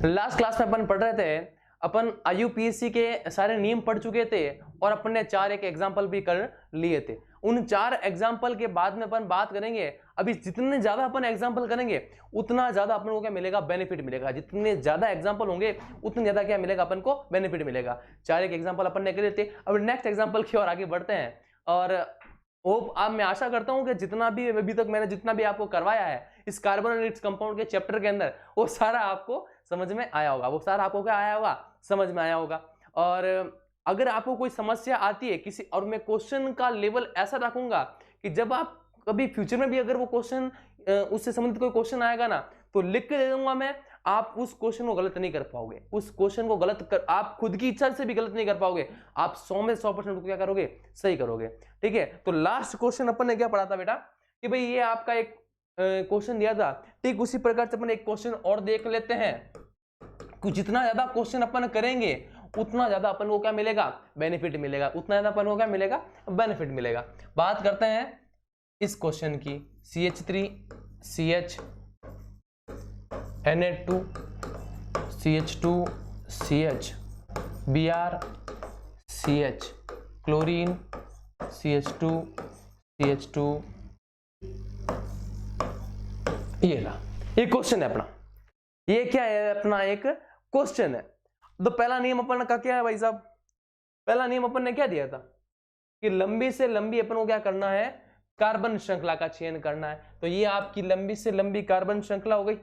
Last class में अपन पढ़ रहे थे, अपन IUPAC के सारे नियम पढ़ चुके थे और अपन ने 4 एक एग्जाम्पल भी कर लिए थे। उन 4 एग्जाम्पल के बाद में अपन बात करेंगे, अभी जितने ज्यादा अपन एग्जाम्पल करेंगे उतना ज्यादा अपन को क्या मिलेगा, बेनिफिट मिलेगा। जितने ज्यादा एग्जाम्पल होंगे उतने ज्यादा क्या मिलेगा, अपन को बेनिफिट मिलेगा। 4 एक एग्जाम्पल अपन ने कर लिए थे। अब नेक्स्ट एग्जाम्पल की ओर आगे बढ़ते हैं और होप अब मैं आशा करता हूं कि जितना भी अभी तक मैंने जितना भी आपको करवाया है इस कार्बन और इट्स कंपाउंड के चैप्टर के अंदर, वो सारा आपको समझ में आया होगा। वो सारा आपको क्या आया होगा, समझ में आया होगा। और अगर आपको कोई समस्या आती है किसी, और मैं क्वेश्चन का लेवल ऐसा रखूंगा कि जब आप कभी फ्यूचर में भी अगर वो क्वेश्चन उससे संबंधित कोई क्वेश्चन आएगा ना, तो लिख के दे दूंगा मैं, आप उस क्वेश्चन को गलत नहीं कर पाओगे। उस क्वेश्चन को आप खुद की इच्छा से भी गलत नहीं कर पाओगे। आप 100 में 100% क्या करोगे, सही करोगे। ठीक है, तो लास्ट क्वेश्चन अपन ने क्या पढ़ा था बेटा, कि भाई ये आपका एक क्वेश्चन दिया था, ठीक उसी प्रकार से अपन एक क्वेश्चन और देख लेते हैं। जितना ज्यादा क्वेश्चन अपन करेंगे उतना ज्यादा अपन को क्या मिलेगा, बेनिफिट मिलेगा। उतना ज्यादा अपन को क्या मिलेगा, बेनिफिट मिलेगा। बात करते हैं इस क्वेश्चन की, CH3CH Na2 CH2CH Br CH chlorine CH2 ये ला, ये क्वेश्चन है अपना। ये क्या है, अपना एक क्वेश्चन है। तो पहला नियम अपन का क्या है भाई साहब, पहला नियम अपन ने क्या दिया था कि लंबी से लंबी अपन को क्या करना है, कार्बन श्रृंखला का चयन करना है। तो ये आपकी लंबी से लंबी कार्बन श्रृंखला हो गई।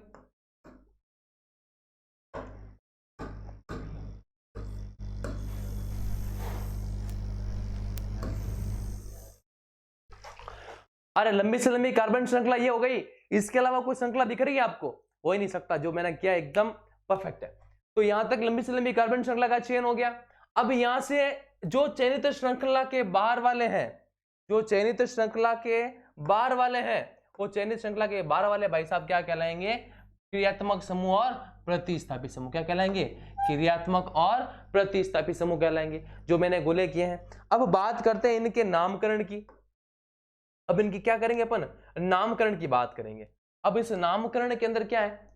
अरे लंबी से लंबी कार्बन श्रृंखला ये हो गई। इसके अलावा कोई श्रृंखला दिख रही है आपको, हो ही नहीं सकता। जो मैंने किया एकदम परफेक्ट है। तो यहां तक लंबी से लंबी कार्बन श्रृंखला का चयन हो गया। अब यहां से जो चयनित श्रृंखला के बाहर वाले हैं, जो चयनित श्रृंखला के बाहर वाले हैं, वो चयनित श्रृंखला के बाहर वाले भाई साहब क्या कहलाएंगे, क्रियात्मक समूह और प्रतिस्थापी समूह। क्या कहलाएंगे, क्रियात्मक और प्रतिस्थापी समूह कहलाएंगे, जो मैंने गोले किए हैं। अब बात करते हैं इनके नामकरण की। अब इनकी क्या करेंगे, अपन नामकरण की बात करेंगे। अब इस नामकरण के अंदर क्या है,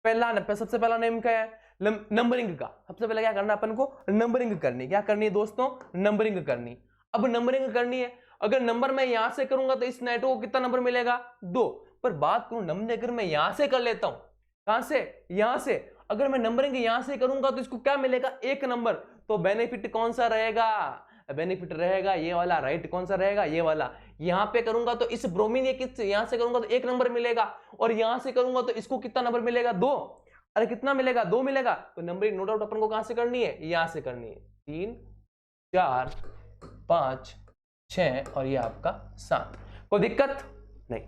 सबसे पहला नेम क्या है, नंबरिंग का। सबसे पहले क्या करना अपन को, नंबरिंग करनी। क्या करनी है दोस्तों, नंबरिंग करनी। अब नंबरिंग करनी है, अगर नंबर मैं यहां से करूंगा तो इस नेटो को कितना नंबर मिलेगा, 2। पर बात करूं नंबर अगर मैं यहां से कर लेता हूं, कहां से, यहां से, अगर मैं नंबरिंग यहां से करूंगा तो इसको क्या मिलेगा, 1 नंबर। तो बेनिफिट कौन सा रहेगा, बेनिफिट रहेगा ये वाला, राइट। कौन सा रहेगा, ये वाला। यहां पे करूंगा तो इस ब्रोमीन यहां से करूंगा तो 1 नंबर मिलेगा, और यहां से करूंगा तो इसको कितना नंबर मिलेगा, 2। अरे कितना मिलेगा, 2 मिलेगा। तो नंबरिंग नो डाउट अपन को कहां से करनी है, यहां से करनी है। 3 4 5 6 और ये आपका 7। कोई दिक्कत नहीं।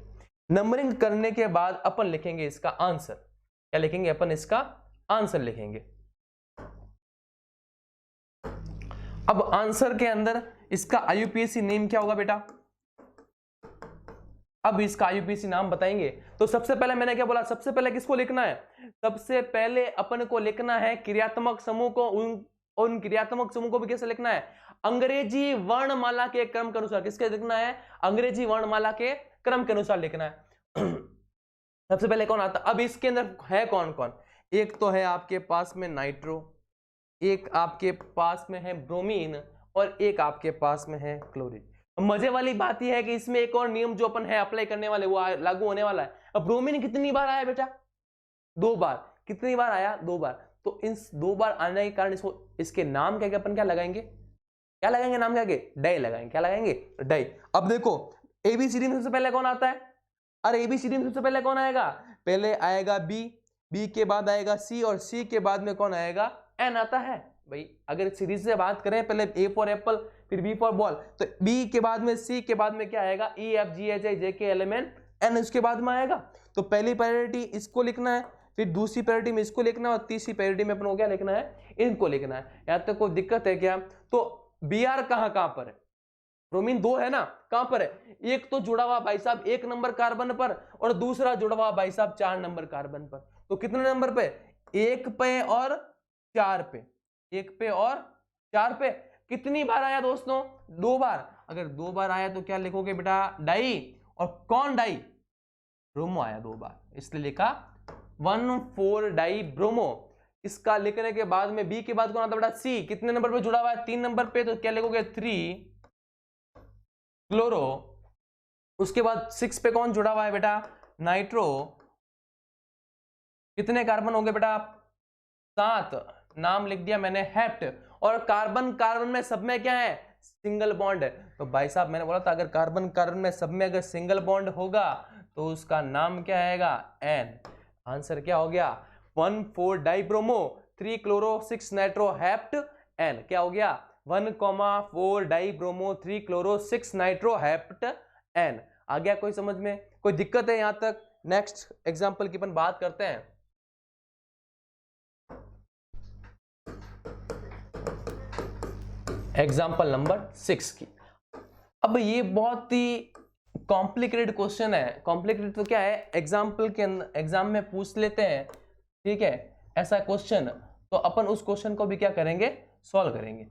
नंबरिंग करने के बाद अपन लिखेंगे इसका आंसर। क्या लिखेंगे अपन, इसका आंसर लिखेंगे। अब आंसर के अंदर इसका IUPAC नेम क्या होगा बेटा, अब इसका IUPAC नाम बताएंगे। तो सबसे पहले मैंने क्या बोला, सबसे पहले किसको लिखना है, सबसे पहले अपन को लिखना है क्रियात्मक समूह को। उन क्रियात्मक समूह को भी कैसे लिखना है, अंग्रेजी वर्णमाला के क्रम के अनुसार। किसके लिखना है, अंग्रेजी वर्णमाला के क्रम के अनुसार लिखना है। सबसे पहले कौन आता, अब इसके अंदर है कौन कौन, एक तो है आपके पास में नाइट्रो, एक आपके पास में है ब्रोमीन, और एक आपके पास में है क्लोरीन। मजे वाली बात यह है कि इसमें एक और नियम जो अपन है अप्लाई करने वाले, वो लागू होने वाला है। अब ब्रोमीन कितनी बार आया बेटा, 2 बार। कितनी बार आया, 2 बार। तो इन 2 बार आने के कारण इसको, इसके नाम क्या अपन क्या लगाएंगे, क्या लगाएंगे, नाम क्या, डाई लगाएंगे। क्या लगाएंगे, डाई। अब देखो ABCD में सबसे पहले कौन आता है, अरे ABCD में सबसे पहले कौन आएगा, पहले आएगा B के बाद आएगा C, और C के बाद में कौन आएगा, N आता है। भाई अगर सीरीज से बात करें, पहले A फॉर एप्पल, फिर B फॉर बॉल, तो B के बाद में C के बाद में क्या आएगा, E F G H I J K L M N N उसके बाद में आएगा। तो पहली प्रायोरिटी इसको लिखना है, फिर दूसरी प्रायोरिटी में इसको लिखना है, और तीसरी प्रायोरिटी में अपन को क्या लिखना है, इनको लिखना है। यहाँ तक कोई दिक्कत है क्या, तो Br कहां पर है, ब्रोमीन 2 है ना, कहां पर है, एक तो जुड़ा हुआ भाई साहब 1 नंबर कार्बन पर, और दूसरा जुड़ा हुआ भाई साहब 4 नंबर कार्बन पर। तो कितने नंबर पे, 1 पे और 4 पे, 1 पे और 4 पे। कितनी बार आया दोस्तों, 2 बार। अगर 2 बार आया तो क्या लिखोगे बेटा, डाई। और कौन डाई, ब्रोमो आया 2 बार, इसलिए लिखा 1,4 डाई ब्रोमो। इसका लिखने के बाद में बी के बाद कौन आता बेटा सी, कितने नंबर पे जुड़ा हुआ है 3 नंबर पे, तो क्या लिखोगे 3 क्लोरो, उसके बाद 6 पे कौन जुड़ा हुआ है बेटा नाइट्रो, कितने कार्बन हो गए बेटा 7, नाम लिख दिया मैंने हेप्ट, और कार्बन कार्बन में सब में क्या है सिंगल बॉन्ड है। तो भाई साहब मैंने बोला था अगर कार्बन कार्बन में सब में अगर सिंगल बॉन्ड होगा तो उसका नाम क्या आएगा एन। आंसर क्या हो गया 1,4 dibromo 3 chloro 6 nitro heptane, क्या हो गया 1,4 dibromo 3 chloro 6 nitro heptane. आ गया कोई समझ में, कोई दिक्कत है यहां तक? नेक्स्ट एग्जांपल की अपन बात करते हैं। एग्जाम्पल नंबर 6 की। अब ये बहुत ही कॉम्प्लिकेटेड क्वेश्चन है। कॉम्प्लिकेटेड तो क्या है, एग्जाम्पल के अंदर एग्जाम में पूछ लेते हैं, ठीक है ऐसा क्वेश्चन, तो अपन उस क्वेश्चन को भी क्या करेंगे सॉल्व करेंगे।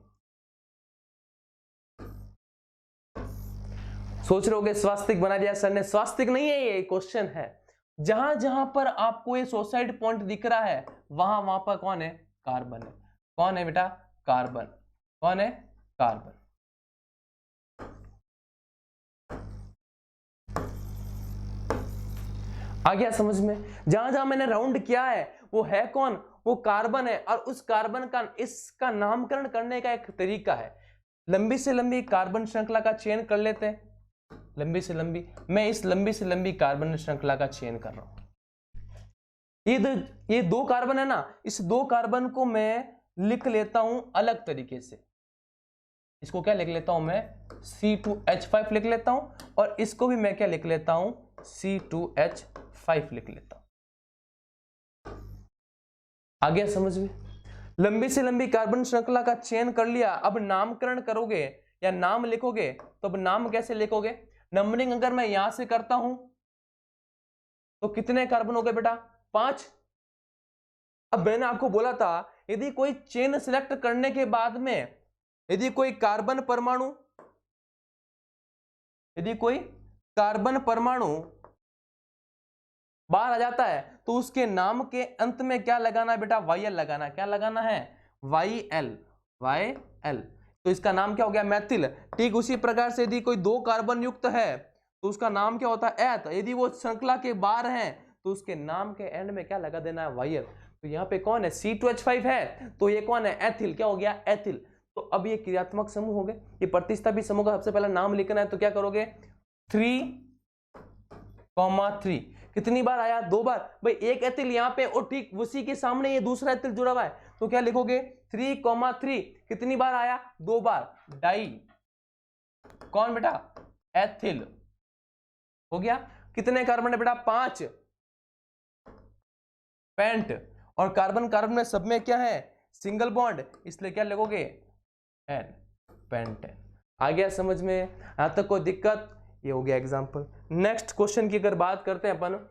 सोच रहे होगे स्वास्तिक बना दिया सर ने, स्वास्तिक नहीं है ये क्वेश्चन है। जहां जहां पर आपको ये सुसाइड पॉइंट दिख रहा है वहां वहां पर कौन है कार्बन है। कौन है बेटा कार्बन, कौन है कार्बन। आ गया समझ में? जहां जहां मैंने राउंड किया है वो है कौन, वो कार्बन है। और उस कार्बन का इसका नामकरण करने का एक तरीका है, लंबी से लंबी कार्बन श्रृंखला का चयन कर लेते हैं। लंबी से लंबी, मैं इस लंबी से लंबी कार्बन श्रृंखला का चयन कर रहा हूं। ये दो कार्बन है ना, इस दो कार्बन को मैं लिख लेता हूं अलग तरीके से। इसको क्या लिख लेता हूं मैं C2H5 लिख लेता हूं, और इसको भी मैं क्या लिख लेता हूं C2H5 लिख लेता हूं। आ गया समझ में? लंबी से लंबी कार्बन श्रृंखला का चयन कर लिया। अब नामकरण करोगे या नाम लिखोगे तो अब नाम कैसे लिखोगे, नंबरिंग अगर मैं यहां से करता हूं तो कितने कार्बन हो गए बेटा 5। अब मैंने आपको बोला था यदि कोई चेन सिलेक्ट करने के बाद में यदि कोई कार्बन परमाणु बाहर आ जाता है तो उसके नाम के अंत में क्या लगाना है बेटा YL लगाना है। क्या लगाना है YL। तो इसका नाम क्या हो गया मैथिल। ठीक उसी प्रकार से यदि कोई 2 कार्बन युक्त है तो उसका नाम क्या होता है एथ। यदि वो श्रृंखला के बाहर है तो उसके नाम के एंड में क्या लगा देना है YL। तो यहाँ पे कौन है C2H5 है, तो ये कौन है एथिल। क्या हो गया एथिल। तो अब ये क्रियात्मक समूह हो गए। ये प्रतिस्थापी समूह का सबसे पहला नाम लिखना है, तो क्या करोगे 3,3। कितनी बार आया 2 बार भाई, एक एथिल यहाँ पे और ठीक उसी के सामने ये दूसरा एथिल जुड़ा हुआ है, तो क्या लिखोगे 3,3। कितनी बार आया 2 बार, डाई कौन बेटा एथिल हो गया। कितने कार्बन है बेटा 5 पेंट, और कार्बन कार्बन में सब में क्या है सिंगल बॉन्ड, इसलिए क्या लिखोगे एन पेंटेन। आ गया समझ में? यहां तक कोई दिक्कत? ये हो गया एग्जांपल। नेक्स्ट क्वेश्चन की अगर बात करते हैं अपन,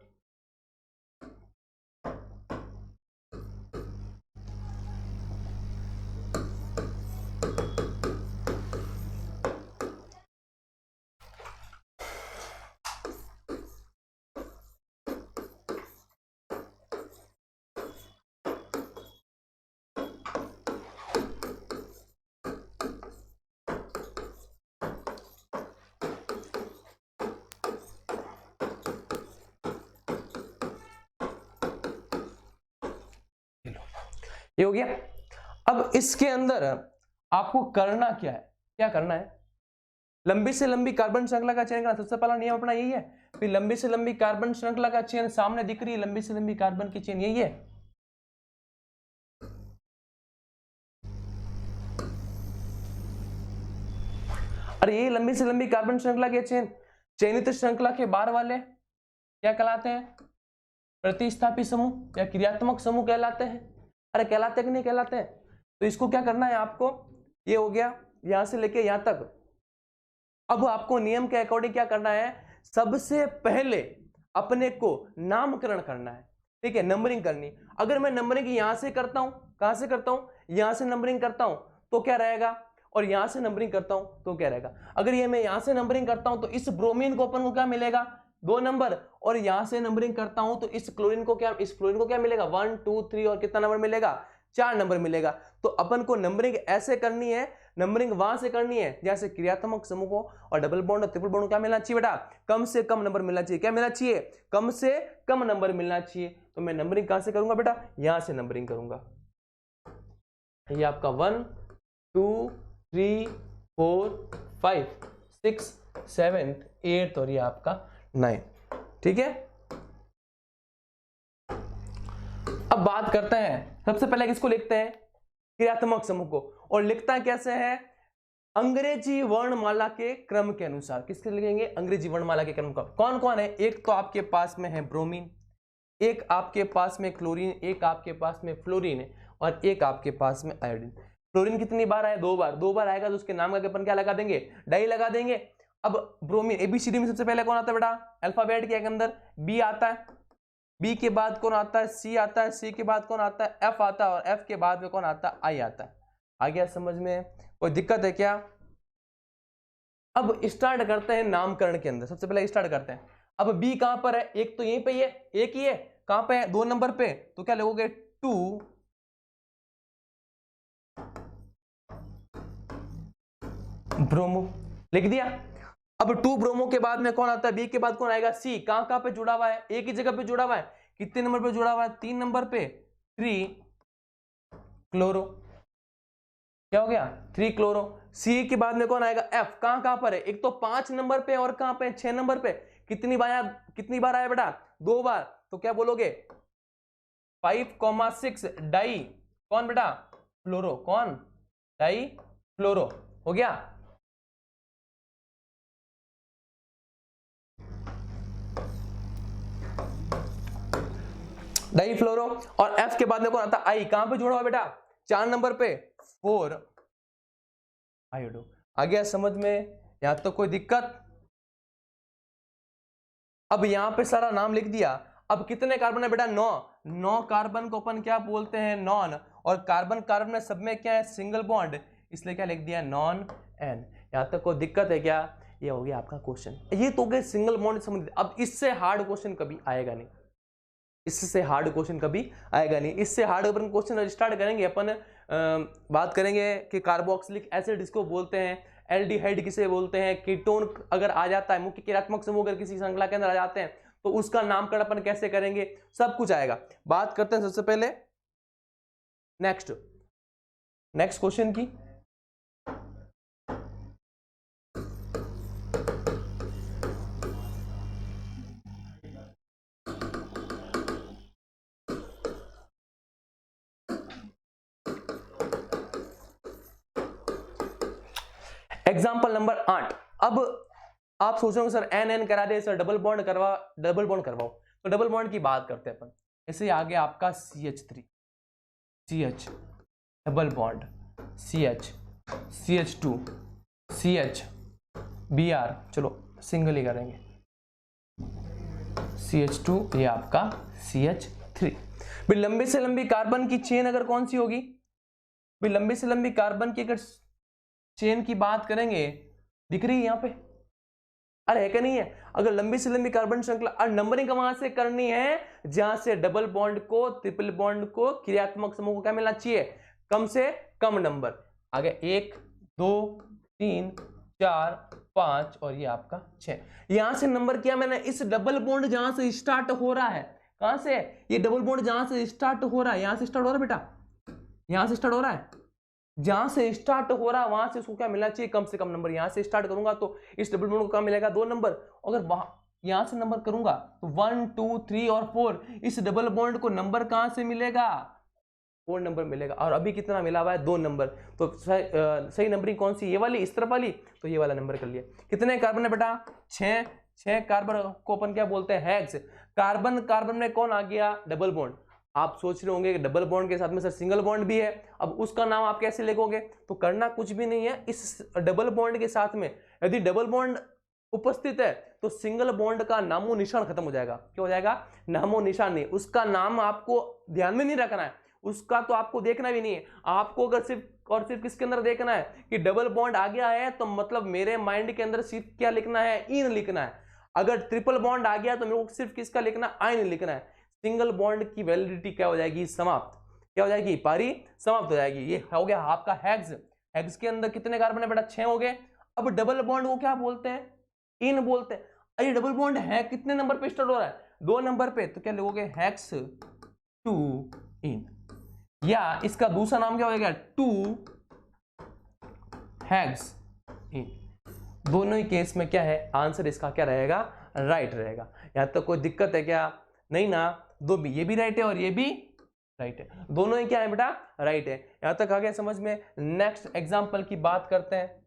ये हो गया। अब इसके अंदर आपको करना क्या है, क्या करना है, लंबी से लंबी कार्बन श्रृंखला का चयन करना। सबसे पहला नियम अपना यही है, फिर लंबी से लंबी कार्बन श्रृंखला का चयन सामने दिख रही है, लंबी से लंबी कार्बन की चेन यही है। अरे ये लंबी से लंबी कार्बन श्रृंखला के चेन चयनित श्रृंखला के बाहर वाले क्या कहलाते हैं, प्रतिस्थापी समूह या क्रियात्मक समूह कहलाते हैं। अरे कहलाते कि नहीं कहलाते हैं? तो इसको क्या करना है आपको, ये हो गया यहां से लेके यहां तक। अब आपको नियम के अकॉर्डिंग क्या करना है, सबसे पहले अपने को नामकरण करना है, ठीक है नंबरिंग करनी। अगर मैं नंबरिंग यहां से करता हूं, कहां से करता हूं, यहां से नंबरिंग करता हूं तो क्या रहेगा, और यहां से नंबरिंग करता हूं तो क्या रहेगा। अगर ये मैं यहां से नंबरिंग करता हूं तो इस ब्रोमीन को अपन को क्या मिलेगा 2 नंबर, और यहां से नंबरिंग करता हूं तो इस फ्लोरीन को क्या मिलेगा 1 2 3 और कितना नंबर मिलेगा 4 नंबर मिलेगा। तो अपन को नंबरिंग ऐसे करनी है, नंबरिंग वहां से करनी है जैसे क्रियात्मक समूह को और डबल बॉन्ड और ट्रिपल बॉन्ड को क्या मिलना चाहिए बेटा, कम से कम नंबर मिलना चाहिए। क्या मिलना चाहिए, कम से कम नंबर मिलना चाहिए। तो मैं नंबरिंग कहां से करूंगा बेटा, यहां से नंबरिंग करूंगा। ये आपका 1 2 3 4 5 6 7 8 और ये आपका 9। ठीक है, अब बात करते हैं, सबसे पहले किसको लिखते हैं, क्रियात्मक समूह को, और लिखता कैसे है, अंग्रेजी वर्णमाला के क्रम के अनुसार। किसके लिखेंगे, अंग्रेजी वर्णमाला के क्रम का। कौन कौन है, एक तो आपके पास में है ब्रोमीन, एक आपके पास में क्लोरीन, एक आपके पास में फ्लोरीन और एक आपके पास में आयोडीन। फ्लोरीन कितनी बार आया, 2 बार, 2 बार आएगा तो उसके नाम का अपन क्या लगा देंगे, डाई लगा देंगे। अब ब्रोमीन, एबीसीडी में सबसे पहले कौन आता है बेटा, अल्फाबेट के अंदर बी आता है, बी के बाद कौन आता है, सी आता है, सी के बाद कौन आता है, एफ आता है, और एफ के बाद में कौन आता है, आई आता है। आ गया समझ में, कोई दिक्कत है क्या। अब स्टार्ट करते हैं नामकरण के अंदर, सबसे पहले स्टार्ट करते हैं। अब बी कहां पर है, एक तो यहीं पे ही है, एक ही है, कहां पे है, 2 नंबर पे, तो क्या लिखोगे 2 ब्रोमो, लिख दिया। अब 2 ब्रोमो के बाद में कौन आता है, बी के बाद कौन आएगा, सी। कहां पे जुड़ा हुआ है, एक ही जगह पे जुड़ा हुआ है, कितने नंबर पे जुड़ा हुआ है, 3 नंबर पे, 3 क्लोरो। क्या हो गया, 3 क्लोरो। सी के बाद में कौन आएगा, एफ। कहां पर है, एक तो 5 नंबर पे और कहां पे, 6 नंबर पे। कितनी बार आया बेटा, 2 बार। तो क्या बोलोगे 5,6 डाई कौन बेटा, फ्लोरो। कौन, डाई फ्लोरो। हो गया, डाई फ्लोरो। और एफ के बाद में कौन आता है, आई। कहां पे जुड़ा हुआ बेटा, 4 नंबर पे, 4 आयोडो। आ गया समझ में, यहां तो कोई दिक्कत। अब यहां पे सारा नाम लिख दिया। अब कितने कार्बन है बेटा, 9 कार्बन को अपन क्या बोलते हैं, नॉन। और कार्बन कार्बन में सब में क्या है, सिंगल बॉन्ड, इसलिए क्या लिख दिया, नॉन एन। यहां तक कोई दिक्कत है क्या, ये हो गया आपका क्वेश्चन। ये तो गए सिंगल बॉन्ड संबंधित। अब इससे हार्ड क्वेश्चन कभी आएगा नहीं, इससे हार्ड क्वेश्चन कभी आएगा नहीं। इससे हार्ड अपन क्वेश्चन स्टार्ट करेंगे अपन, बात करेंगे कि कार्बोक्सिलिक एसिड इसको बोलते हैं, एल्डिहाइड किसे बोलते हैं, कीटोन अगर आ जाता है, मुख्य क्रियात्मक समूह अगर किसी श्रृंखला के अंदर आ जाते हैं तो उसका नामकरण अपन कैसे करेंगे, सब कुछ आएगा। बात करते हैं सबसे पहले नेक्स्ट क्वेश्चन की। Example number 8। अब आप सोच रहे हो सर एन करा दे सर, डबल बॉन्ड करवाओ। तो डबल बॉन्ड की बात करते हैं अपन। इसे आगे आपका CH3, CH double bond, CH CH2 CH Br, चलो सिंगल ही करेंगे, CH2 ये आपका CH3। भाई लंबी से लंबी कार्बन की चेन अगर कौन सी होगी, भाई लंबी से लंबी कार्बन की अगर चेन की बात करेंगे, दिख रही है यहां पे, अरे है क्या नहीं है। अगर लंबी से लंबी कार्बन श्रृंखला, और नंबरिंग वहां से करनी है जहां से डबल बॉन्ड को, ट्रिपल बॉन्ड को, क्रियात्मक समूह को क्या मिलना चाहिए, कम से कम नंबर। आगे 1 2 3 4 5 और ये आपका 6। यहां से नंबर किया मैंने, इस डबल बॉन्ड जहां से स्टार्ट हो रहा है, कहां से, ये डबल बॉन्ड जहां से स्टार्ट हो रहा है, यहां से स्टार्ट हो रहा है बेटा, यहां से स्टार्ट हो रहा है, जहां से स्टार्ट हो रहा है वहां से उसको क्या मिलना चाहिए, कम से कम नंबर। यहां से स्टार्ट करूंगा तो इस डबल बॉन्ड को क्या मिलेगा, 2 नंबर। अगर यहां से नंबर करूंगा तो 1 2 3 और 4, इस डबल बॉन्ड को नंबर कहां से मिलेगा, 4 नंबर मिलेगा। और अभी कितना मिला हुआ है, 2 नंबर। तो सही नंबरिंग कौन सी, ये वाली, इस तरफ वाली, तो ये वाला नंबर कर लिया। कितने कार्बन है बेटा, 6 कार्बन को अपन क्या बोलते हैं, हेक्स। कार्बन में कौन आ गया, डबल बॉन्ड। आप सोच रहे होंगे कि डबल बॉन्ड के साथ में सर सिंगल बॉन्ड भी है, अब उसका नाम आप कैसे लिखोगे। तो करना कुछ भी नहीं है, इस डबल बॉन्ड के साथ में यदि डबल बॉन्ड उपस्थित है तो सिंगल बॉन्ड का नामो निशान खत्म हो जाएगा। क्या हो जाएगा, नामो निशान नहीं, उसका नाम आपको ध्यान में नहीं रखना है, उसका तो आपको देखना भी नहीं है। आपको अगर सिर्फ और सिर्फ किसके अंदर देखना है कि डबल बॉन्ड आ गया है, तो मतलब मेरे माइंड के अंदर सिर्फ क्या लिखना है, इन लिखना है। अगर ट्रिपल बॉन्ड आ गया तो मेरे को सिर्फ किसका लिखना, आयन लिखना है। सिंगल बॉन्ड की वैलिडिटी क्या हो जाएगी, समाप्त। क्या हो जाएगी, पारी समाप्त हो जाएगी। ये हो गया आपका हेक्स। हेक्स के अंदर कितने कार्बन है बेटा, 6 हो गए। अब डबल बॉन्ड को क्या बोलते हैं, इन बोलते हैं। अरे डबल बॉन्ड है कितने नंबर पे स्टार्ट हो रहा है, 2 नंबर पे, तो क्या लिखोगे, हेक्स 2 इन, या इसका दूसरा नाम क्या हो जाएगा, 2 हेक्स इन। दोनों ही केस में क्या है, आंसर इसका क्या रहेगा, राइट रहेगा। यहां तक कोई दिक्कत है क्या, नहीं ना, दो भी, ये भी राइट है और ये भी राइट है, दोनों ही क्या है बेटा, राइट है। यहां तक आ गया समझ में। नेक्स्ट एग्जांपल की बात करते हैं।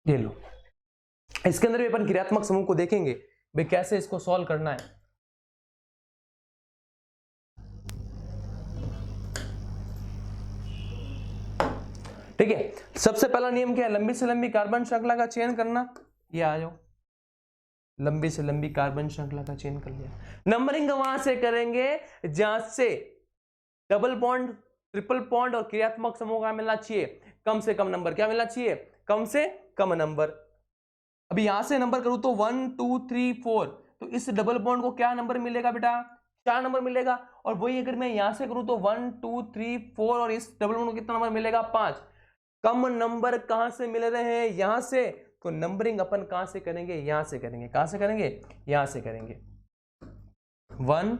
ये लो, इसके अंदर भी अपन क्रियात्मक समूह को देखेंगे भाई कैसे इसको सॉल्व करना है। ठीक है, सबसे पहला नियम क्या है, लंबी से लंबी कार्बन श्रृंखला का चयन करना। ये आ जाओ, लंबी से लंबी कार्बन श्रृंखला का चयन कर लिया। नंबरिंग वहां से करेंगे जहां से डबल बॉन्ड, ट्रिपल बॉन्ड और क्रियात्मक समूह का मिलना चाहिए, कम से कम नंबर क्या मिलना चाहिए, कम से कम नंबर। अभी यहां से नंबर करूं तो 1 2 3 4, तो इस डबल बॉन्ड को क्या नंबर मिलेगा बेटा, 4 नंबर मिलेगा। और वही अगर मैं यहां से करूं तो 1 2 3 4 और इस डबल बॉन्ड को कितना नंबर मिलेगा, 5। कम नंबर कहां से मिल रहे हैं, यहां से, तो नंबरिंग अपन कहां से करेंगे, यहां से करेंगे। कहां से करेंगे, यहां से करेंगे। 1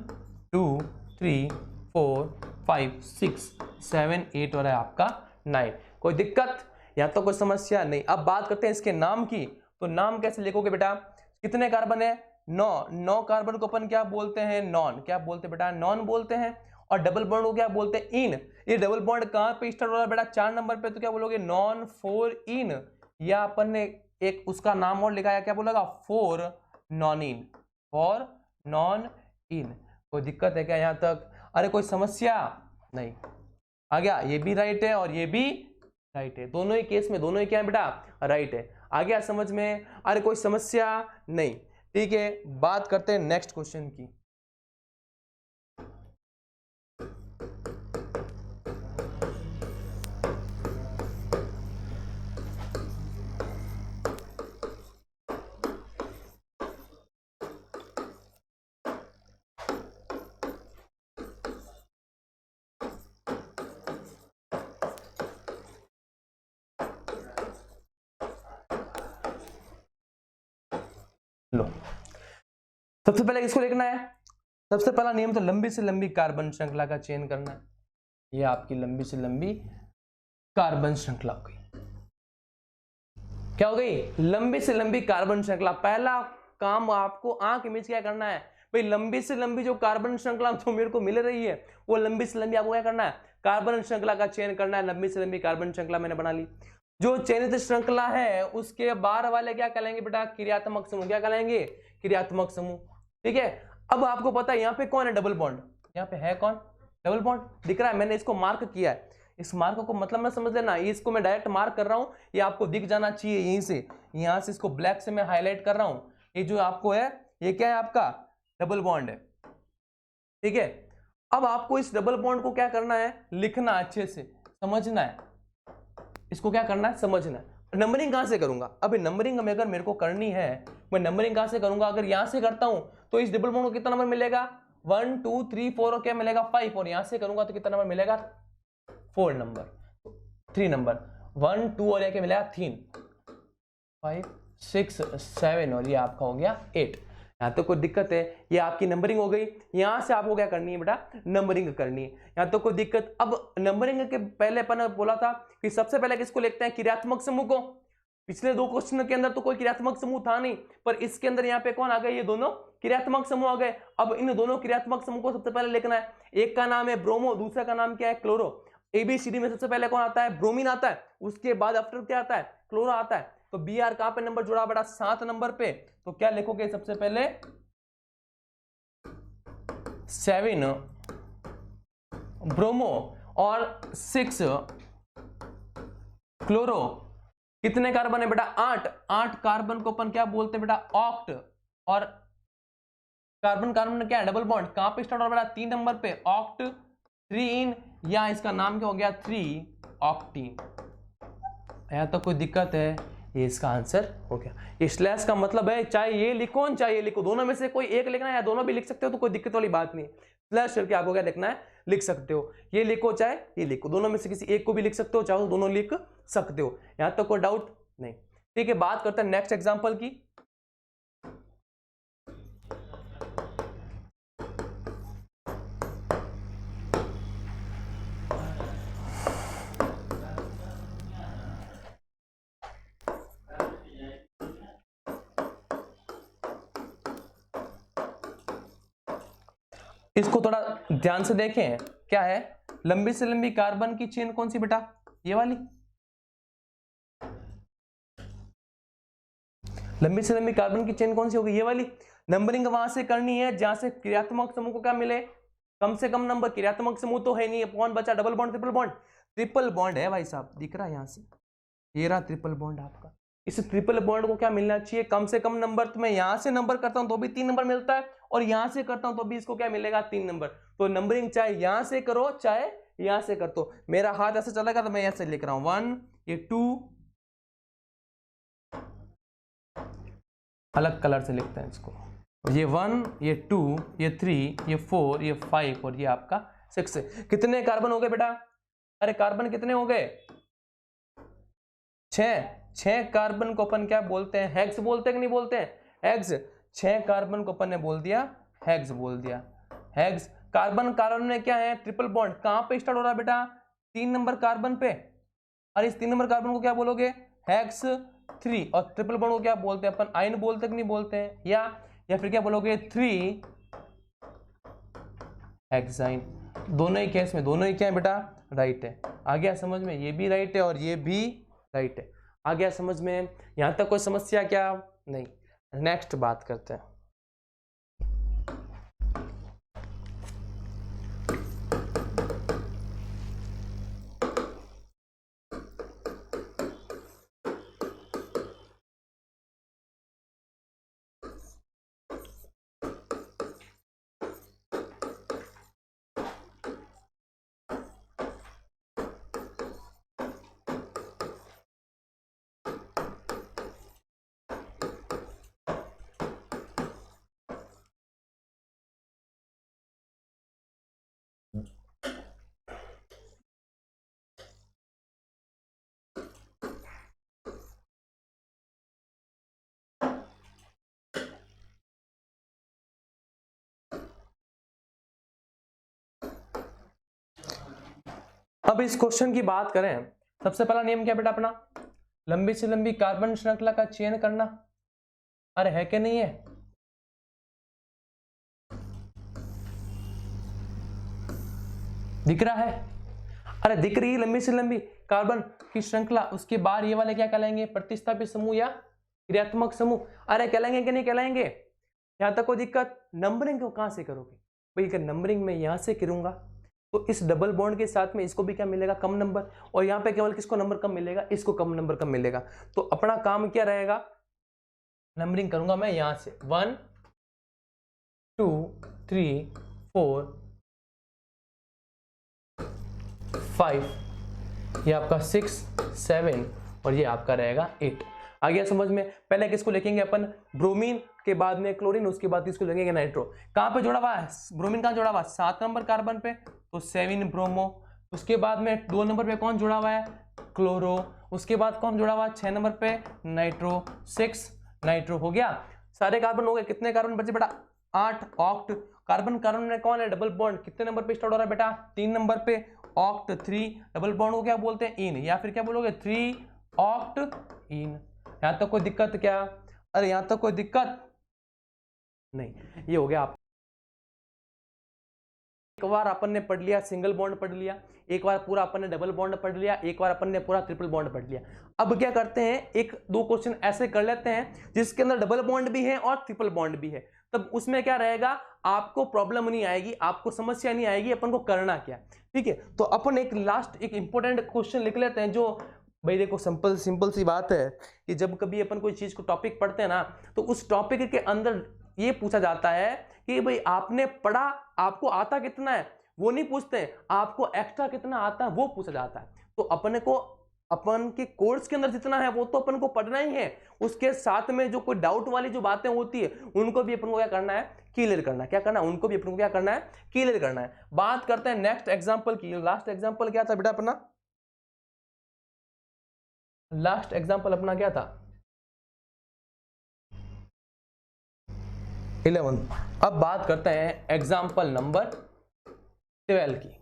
2 3 4 5 6 7 8 और है आपका 9। कोई दिक्कत, या तो कोई समस्या नहीं। अब बात करते हैं इसके नाम की, तो नाम कैसे लिखोगे बेटा, कितने कार्बन है, 9 कार्बन को अपन क्या बोलते हैं, नॉन। क्या बोलते हैं बेटा, नॉन बोलते हैं। और डबल बॉन्ड को क्या बोलते हैं, इन। ये डबल बॉन्ड कहां पे स्टार्ट हो रहा है बेटा, 4 नंबर पे, तो क्या बोलोगे, नॉन 4 इन, या अपन ने एक उसका नाम और लिखा है, क्या बोलेगा, 4 नॉन इन, 4 नॉन इन। कोई दिक्कत है क्या यहां तक, अरे कोई समस्या नहीं, आ गया, ये भी राइट है और ये भी राइट है, दोनों ही केस में दोनों ही क्या है बेटा, राइट है। आ गया समझ में, अरे कोई समस्या नहीं। ठीक है, बात करते हैं नेक्स्ट क्वेश्चन की। लो, सबसे पहले किसको लिखना है, सबसे पहला नियम तो लंबी से लंबी कार्बन श्रृंखला का चयन करना है। ये आपकी लंबी से लंबी कार्बन श्रृंखला हो गई। क्या हो गई, लंबी से लंबी कार्बन श्रृंखला। पहला काम आपको आंख मीच क्या करना है भाई, लंबी से लंबी जो कार्बन श्रृंखला तो मेरे को मिल रही है, वो लंबी से लंबी आपको क्या करना है, कार्बन श्रृंखला का चयन करना है। लंबी से लंबी कार्बन श्रृंखला मैंने बना ली। जो चयनित श्रृंखला है उसके बाहर वाले क्या कहलाएंगे बेटा, क्रियात्मक समूह। क्या कहलाएंगे, क्रियात्मक समूह। ठीक है, अब आपको पता है यहाँ पे कौन है, डबल बॉन्ड। यहाँ पे है कौन, डबल बॉन्ड दिख रहा है, मैंने इसको मार्क किया है। इस मार्क को मतलब मैं समझ लेना, इसको मैं डायरेक्ट मार्क कर रहा हूं, ये आपको दिख जाना चाहिए यहीं से। यहां से इसको ब्लैक से मैं हाईलाइट कर रहा हूं, ये जो आपको है, ये क्या है आपका, डबल बॉन्ड है। ठीक है, अब आपको इस डबल बॉन्ड को क्या करना है, लिखना, अच्छे से समझना है, इसको क्या करना है, समझना है। नंबरिंग कहां से करूंगा, अभी नंबरिंग में अगर मेरे को करनी है, मैं नंबरिंग कहां से करूंगा, अगर यहां से करता हूं तो इस डबल बॉन्ड को कितना नंबर मिलेगा, 1 2 3 4 और क्या मिलेगा, 5। और यहां से करूंगा तो कितना नंबर मिलेगा, 4 नंबर, 3 नंबर, 1 2 और क्या मिलेगा, 3 5 6 7 और ये आपका हो गया 8। यहाँ तो कोई दिक्कत है, ये आपकी नंबरिंग हो गई। यहां से आपको क्या करनी है बेटा, नंबरिंग करनी है। यहाँ तो कोई दिक्कत। अब नंबरिंग के पहले अपन बोला था कि सबसे पहले किसको लिखते हैं, क्रियात्मक समूह को। पिछले 2 क्वेश्चन के अंदर तो कोई क्रियात्मक समूह था नहीं, पर इसके अंदर यहाँ पे कौन आ गए, ये दोनों क्रियात्मक समूह आ गए। अब इन दोनों क्रियात्मक समूह को सबसे पहले लिखना है। एक का नाम है ब्रोमो, दूसरा का नाम क्या है, क्लोरो। एबीसीडी में सबसे पहले कौन आता है, ब्रोमीन आता है, उसके बाद आफ्टर क्या आता है, क्लोरो आता है। तो बी आर कहां पे नंबर जुड़ा बेटा, 7 नंबर पे। तो क्या लिखोगे, सबसे पहले 7 ब्रोमो और 6 क्लोरो कितने कार्बन है बेटा? 8। 8 कार्बन को अपन क्या बोलते हैं बेटा? ऑक्ट। और कार्बन कार्बन क्या है? Double bond. कहां पे स्टार्ट हो रहा है बेटा? 3 नंबर पे, ऑक्ट 3 इन, या इसका नाम क्या हो गया? 3 ऑक्टीन। यहां तो कोई दिक्कत है? ये इसका आंसर हो गया। ये स्लैश का मतलब है चाहे ये लिखो चाहे ये लिखो, दोनों में से कोई एक लिखना है या दोनों भी लिख सकते हो, तो कोई दिक्कत वाली बात नहीं। स्लैश करके आपको क्या लिखना है? लिख सकते हो। ये लिखो चाहे ये लिखो, दोनों में से किसी एक को भी लिख सकते हो, चाहे दोनों लिख सकते हो। यहां तक कोई डाउट नहीं। ठीक है, बात करते हैं नेक्स्ट एग्जाम्पल की। इसको थोड़ा ध्यान से देखें। क्या है? लंबी से लंबी कार्बन की चेन कौन सी बेटा? ये वाली। लंबी से लंबी कार्बन की चेन कौन सी होगी? ये वाली। नंबरिंग वहां से करनी है जहां से क्रियात्मक समूह को क्या मिले? कम से कम नंबर। क्रियात्मक समूह तो है नहीं, कौन बचा? Double bond, triple bond. Triple bond है भाई साहब, दिख रहा है यहां से, ये रहा ट्रिपल बॉन्ड आपका। इस ट्रिपल बॉन्ड को क्या मिलना चाहिए? कम से कम नंबर। तो मैं यहां से नंबर करता हूं तो भी 3 नंबर मिलता है, और यहां से करता हूं तो भी इसको क्या मिलेगा? 3 नंबर। तो नंबरिंग चाहे यहां से करो चाहे यहां से कर दो। मेरा हाथ ऐसे चलेगा तो मैं ऐसे लिख रहा हूं 1, ये 2, अलग कलर से लिखते हैं इसको, ये 1, ये 2, ये 3, ये 4, ये 5 और ये आपका 6 है। कितने कार्बन हो गए बेटा? अरे कार्बन कितने हो गए? 6 कार्बन को अपन क्या बोलते हैं? हेक्स बोलते हैं कि नहीं बोलते हैं? हेक्स। 6 कार्बन को अपन ने बोल दिया हेक्स, बोल दिया हेक्स। कार्बन कार्बन में क्या है? Triple bond. कहां पे स्टार्ट हो रहा है बेटा? 3 नंबर कार्बन पे। और इस 3 नंबर कार्बन को क्या बोलोगे? हेक्स 3। और ट्रिपल बॉन्ड को क्या बोलते हैं अपन? आयन बोलते हैं कि नहीं बोलते हैं? या फिर क्या बोलोगे? 3 हेक्साइन। दोनों ही केस में दोनों ही क्या है बेटा? राइट है। आ गया समझ में? ये भी राइट है और ये भी राइट है। आ गया समझ में? यहां तक कोई समस्या क्या? नहीं। नेक्स्ट बात करते हैं। अब इस क्वेश्चन की बात करें, सबसे पहला नियम क्या बेटा अपना? लंबी से लंबी कार्बन श्रृंखला का चयन करना। अरे है कि नहीं है? दिख रहा है? अरे दिख रही है लंबी से लंबी कार्बन की श्रृंखला। उसके बाद ये वाले क्या कहलाएंगे? प्रतिस्थापित समूह या क्रियात्मक समूह। अरे कहलाएंगे कि नहीं कहलाएंगे? यहां तक कोई दिक्कत? नंबरिंग को कहां से करोगे भाई? अगर नंबरिंग में यहां से करूंगा तो इस डबल बॉन्ड के साथ में इसको भी क्या मिलेगा? कम नंबर। और यहाँ पे केवल किसको नंबर कम मिलेगा? इसको कम नंबर कम मिलेगा। तो अपना काम क्या रहेगा? नंबरिंग करूंगा मैं यहां से 1, 2, 3, 4, 5, ये आपका 6, 7 और ये आपका रहेगा 8। आ गया समझ में? पहले किसको लिखेंगे अपन? ब्रोमीन के बाद में क्लोरीन, उसके बाद इसको लिखेंगे नाइट्रो। कहां पे जुड़ा हुआ है ब्रोमीन? कहां जुड़ा हुआ? 7 नंबर कार्बन पे, तो 7 ब्रोमो। उसके बाद में 2 नंबर पे कौन जुड़ा हुआ है? क्लोरो। उसके बाद कौन जुड़ा हुआ है 6 नंबर पे? नाइट्रो। 6 नाइट्रो हो गया। सारे कार्बन हो गए। कितने कार्बन बचे बेटा? 8 ऑक्ट। कार्बन कार्बन में कौन है? Double bond. कितने नंबर पे स्टार्ट हो रहा है बेटा? 3 नंबर पे, ऑक्ट 3। डबल बॉन्ड को क्या बोलते हैं? इन। या फिर क्या बोलोगे? 3 ऑक्ट इन। यहां तक कोई दिक्कत क्या? अरे यहां तक कोई दिक्कत नहीं। ये हो गया आप। एक बार अपन ने पढ़ लिया सिंगल बॉन्ड पढ़ लिया, एक बार पूरा अपन ने डबल बॉन्ड पढ़ लिया, एक बार अपन ने पूरा ट्रिपल बॉन्ड पढ़ लिया। अब क्या करते हैं, एक दो क्वेश्चन ऐसे कर लेते हैं जिसके अंदर डबल बॉन्ड भी है और ट्रिपल बॉन्ड भी है। तब उसमें क्या रहेगा, आपको प्रॉब्लम नहीं आएगी, आपको समस्या नहीं आएगी अपन को करना क्या। ठीक है, तो अपन एक लास्ट एक इंपॉर्टेंट क्वेश्चन लिख लेते हैं जो भाई देखो सिंपल सिंपल सी बात है कि जब कभी अपन कोई चीज को टॉपिक पढ़ते हैं ना, तो उस टॉपिक के अंदर ये पूछा जाता है कि भाई आपने पढ़ा, आपको आता कितना है, वो नहीं पूछते, आपको एक्स्ट्रा कितना आता है वो पूछा जाता है। तो अपने को अपन के कोर्स के अंदर जितना है वो तो अपन को पढ़ना ही है, उसके साथ में जो कोई डाउट वाली जो बातें होती है उनको भी अपन को क्या करना है, क्लियर करना है। क्या करना है, उनको भी अपन को क्या करना है, क्लियर करना है। बात करते हैं नेक्स्ट एग्जांपल की। लास्ट एग्जांपल क्या था बेटा अपना, लास्ट एग्जांपल अपना क्या था, 11। अब बात करते हैं एग्जांपल नंबर 12 की।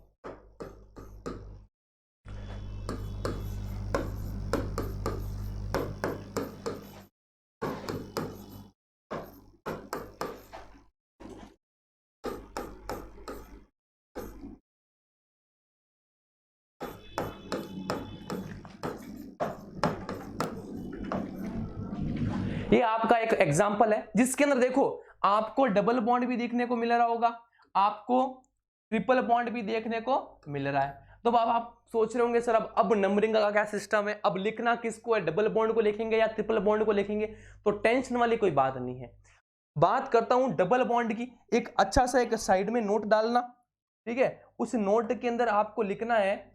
ये आपका एक एग्जांपल है जिसके अंदर देखो आपको डबल बॉन्ड भी देखने को मिल रहा होगा, आपको ट्रिपल बॉन्ड भी देखने को मिल रहा है। तो अब आप सोच रहे होंगे सर अब नंबरिंग का क्या सिस्टम है, अब लिखना किसको है, डबल बॉन्ड को लिखेंगे या ट्रिपल बॉन्ड को लिखेंगे। तो टेंशन वाली कोई बात नहीं है। बात करता हूं डबल बॉन्ड की। एक अच्छा सा एक साइड में नोट डालना, ठीक है। उस नोट के अंदर आपको लिखना है,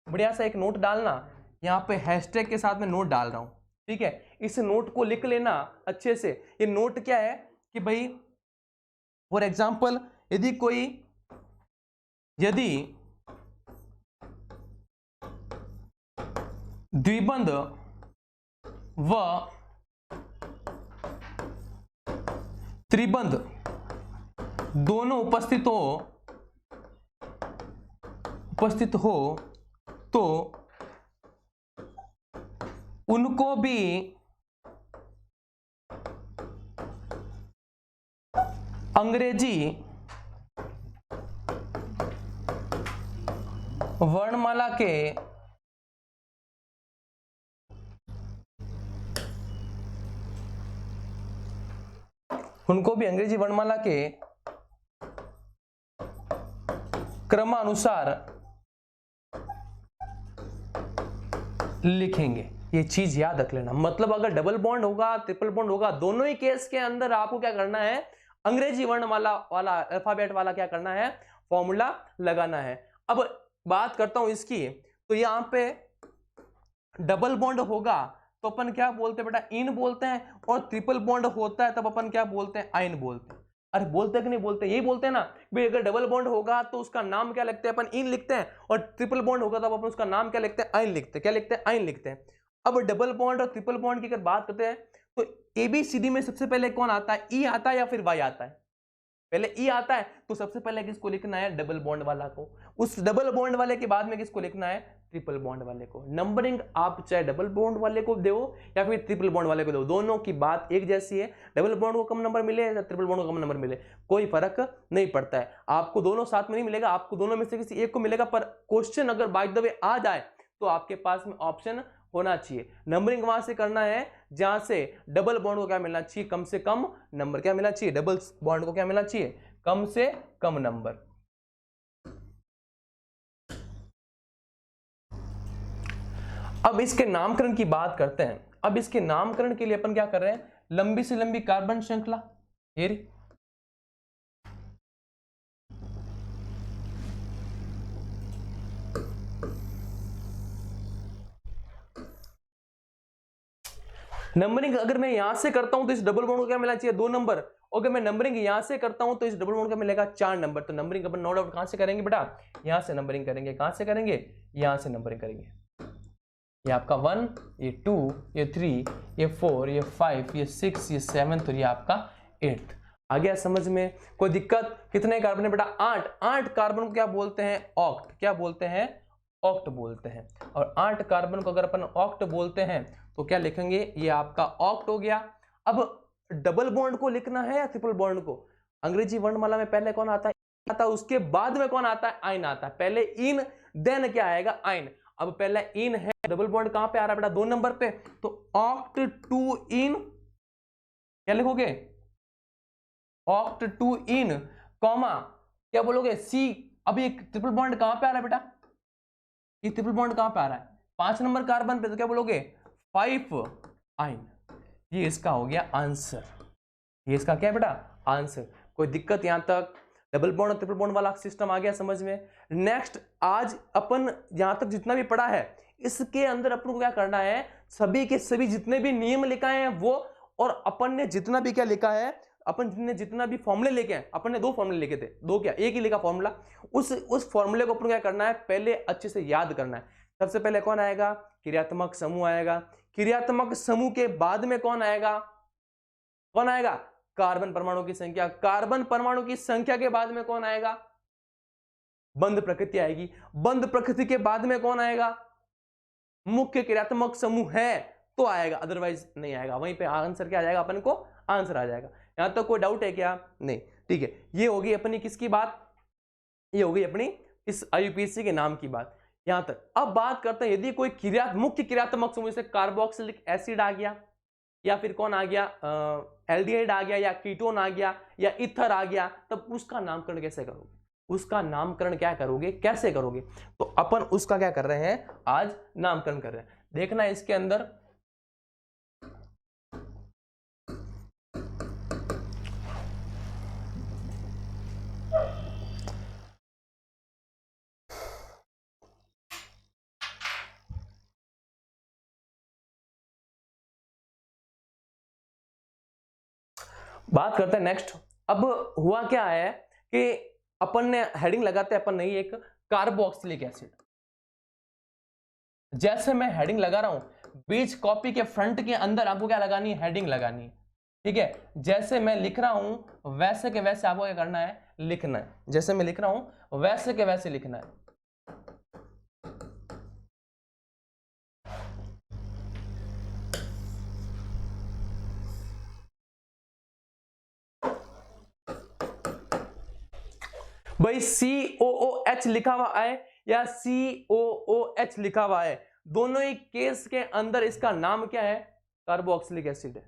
बढ़िया सा एक नोट डालना, यहां पे हैशटैग के साथ में नोट डाल रहा हूं, ठीक है। इस नोट को लिख लेना अच्छे से। ये नोट क्या है कि भाई फॉर एग्जांपल यदि द्विबंध व त्रिबंध दोनों उपस्थित हो तो उनको भी अंग्रेजी वर्णमाला के क्रमानुसार लिखेंगे। ये चीज याद रख लेना। मतलब अगर डबल बॉन्ड होगा, ट्रिपल बॉन्ड होगा, दोनों ही केस के अंदर आपको क्या करना है, अंग्रेजी वर्णमाला वाला अल्फाबेट वाला क्या करना है, फॉर्मूला लगाना है। अब बात करता हूं इसकी, तो यहां पे डबल बॉन्ड होगा तो अपन क्या बोलते हैं बेटा, इन बोलते हैं, और ट्रिपल बॉन्ड होता है तब अपन क्या बोलते हैं, आइन बोलते हैं। अरे बोलते हैं कि नहीं बोलते, यही बोलते हैं ना भाई। अगर डबल बॉन्ड होगा तो उसका नाम क्या लिखते हैं, अपन इन लिखते हैं, और ट्रिपल बॉन्ड होगा तब अपन उसका नाम क्या लिखते हैं, आइन लिखते हैं। क्या लिखते हैं, आइन लिखते हैं। अब डबल बॉन्ड और ट्रिपल बॉन्ड की अगर बात करते हैं तो एबीसीडी में सबसे पहले कौन आता है, ई आता है या फिर वाई आता है, पहले ई आता है। तो सबसे पहले किसको लिखना है, डबल बॉन्ड वाला को। उस डबल बॉन्ड वाले के बाद में किसको लिखना है, ट्रिपल बॉन्ड वाले को। नंबरिंग आप चाहे डबल बॉन्ड वाले को दो या फिर ट्रिपल बॉन्ड वाले को दो, दोनों की बात एक जैसी है। डबल बॉन्ड को कम नंबर मिले या ट्रिपल बॉन्ड को कम नंबर मिले, कोई फर्क नहीं पड़ता है। आपको दोनों साथ में नहीं मिलेगा, आपको दोनों में से किसी एक को मिलेगा। पर क्वेश्चन अगर बाय द वे आ जाए तो आपके पास में ऑप्शन होना चाहिए। नंबरिंग वहां से करना है जहां से डबल बॉन्ड को क्या मिलना चाहिए, कम से कम नंबर क्या मिलना चाहिए, डबल बॉन्ड को क्या मिलना चाहिए, कम से कम नंबर। अब इसके नामकरण की बात करते हैं। अब इसके नामकरण के लिए अपन क्या कर रहे हैं, लंबी से लंबी कार्बन श्रृंखला, ये रही। नंबरिंग अगर मैं यहां से करता हूं तो इस डबल बॉन्ड को क्या मिलना चाहिए, 2 नंबर। अगर मैं नंबरिंग यहां से करता हूं तो इस डबल बॉन्ड का मिलेगा 4 नंबर। तो नंबरिंग अपन नो डाउट कहां से करेंगे बेटा, यहां से नंबरिंग करेंगे। कहां से करेंगे, यहां से नंबरिंग करेंगे। ये आपका 1, ये 2, ये 3, ये 4, ये 5, ये 6, ये 7 और ये आपका 8। आ गया समझ में, कोई दिक्कत। कितने कार्बन है बेटा, 8 कार्बन को क्या बोलते हैं, ऑक्ट। क्या बोलते हैं, ऑक्ट बोलते हैं। और 8 कार्बन को अगर अपन ऑक्ट बोलते हैं तो क्या लिखेंगे, ये आपका ऑक्ट हो गया। अब डबल बॉन्ड को लिखना है या ट्रिपल बॉन्ड को, अंग्रेजी वर्णमाला में पहले कौन आता है, उसके बाद में कौन आता है, आइन आता है। पहले इन देन क्या आएगा, आइन। अब पहले इन है, डबल बॉन्ड कहां पे आ रहा है बेटा, 2 नंबर पे। तो ऑक्ट टू इन क्या लिखोगे, ऑक्ट टू इन कॉमा क्या बोलोगे, सी। अब ये ट्रिपल बॉन्ड कहां पे आ रहा है बेटा, ये ट्रिपल बॉन्ड कहां पे आ रहा है, 5 नंबर कार्बन पे तो क्या बोलोगे 5 आइन। ये इसका हो गया आंसर, ये इसका क्या है बेटा आंसर। कोई दिक्कत यहां तक? डबल बॉन्ड और ट्रिपल बॉन्ड वाला सिस्टम आ गया समझ में। नेक्स्ट, आज अपन यहां तक जितना भी पढ़ा है इसके अंदर अपन को क्या करना है, सभी के सभी जितने भी नियम लिखा है वो, और अपन ने जितना भी क्या लिखा है, अपन ने जितना भी फॉर्मूले लेके हैं, अपन ने 2 फॉर्मूले लिखे थे, 2 क्या एक ही लिखा फॉर्मूला, उस फॉर्मूले को अपन क्या करना है पहले अच्छे से याद करना है। सबसे पहले कौन आएगा, क्रियात्मक समूह आएगा। क्रियात्मक समूह के बाद में कौन आएगा, कौन आएगा, कार्बन परमाणु की संख्या। कार्बन परमाणु की संख्या के बाद में कौन आएगा, बंध प्रकृति आएगी। बंध प्रकृति के बाद में कौन आएगा, मुख्य क्रियात्मक समूह है तो आएगा, अदरवाइज नहीं आएगा। वहीं पे आंसर क्या आ जाएगा, अपन को आंसर आ जाएगा। यहां तक कोई डाउट है क्या? नहीं, ठीक है। ये होगी अपनी किसकी बात, ये होगी अपनी इस आईयूपीएसी के नाम की बात यहां तक। अब बात करते हैं, यदि कोई मुख्य क्रियात्मक समूह जैसे कार्बोक्सिलिक एसिड आ गया, या फिर कौन आ गया, एल्डिहाइड आ गया, या कीटोन आ गया, या ईथर आ गया, तब उसका नामकरण कैसे करोगे, उसका नामकरण क्या करोगे, कैसे करोगे? तो अपन उसका क्या कर रहे हैं, आज नामकरण कर रहे हैं। देखना इसके अंदर बात करते हैं नेक्स्ट। अब हुआ क्या है कि अपन ने हेडिंग लगाते हैं अपन नहीं, एक कार्बोक्सिलिक एसिड। जैसे मैं हेडिंग लगा रहा हूं, बीच कॉपी के फ्रंट के अंदर आपको क्या लगानी है, हेडिंग लगानी है, ठीक है। जैसे मैं लिख रहा हूं वैसे के वैसे आपको क्या करना है, लिखना है। जैसे मैं लिख रहा हूं वैसे के वैसे लिखना है। भाई COOH लिखा हुआ है या COOH लिखा हुआ है, दोनों ही केस के अंदर इसका नाम क्या है, कार्बोक्सिलिक एसिड है।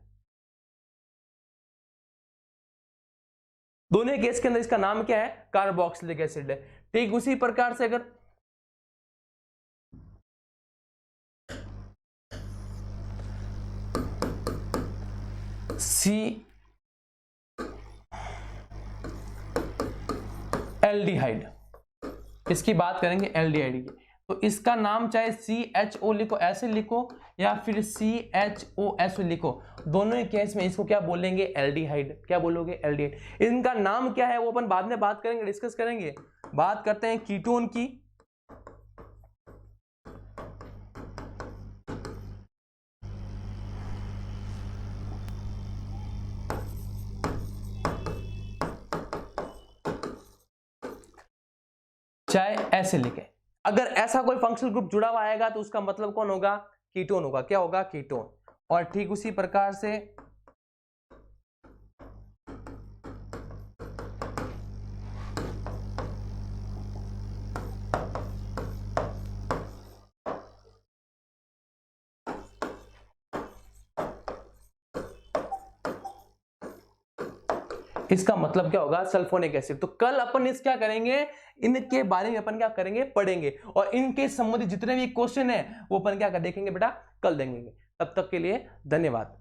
दोनों ही केस के अंदर इसका नाम क्या है, कार्बोक्सिलिक एसिड है। ठीक उसी प्रकार से अगर एल्डिहाइड, इसकी बात करेंगे एल्डिहाइड की, तो इसका नाम चाहे CHO लिखो, ऐसे लिखो, या फिर CHOS लिखो, दोनों ही केस में इसको क्या बोलेंगे, एल्डिहाइड। क्या बोलोगे, एल्डिहाइड। इनका नाम क्या है वो अपन बाद में बात करेंगे, डिस्कस करेंगे। बात करते हैं कीटोन की। चाहे ऐसे लिखे, अगर ऐसा कोई फंक्शनल ग्रुप जुड़ा हुआ आएगा तो उसका मतलब कौन होगा, कीटोन होगा। क्या होगा, कीटोन। और ठीक उसी प्रकार से इसका मतलब क्या होगा, सल्फोनिक एसिड। तो कल अपन इस क्या करेंगे, इनके बारे में अपन क्या करेंगे, पढ़ेंगे, और इनके संबंधित जितने भी क्वेश्चन है वो अपन क्या देखेंगे बेटा, कल देखेंगे। तब तक के लिए धन्यवाद।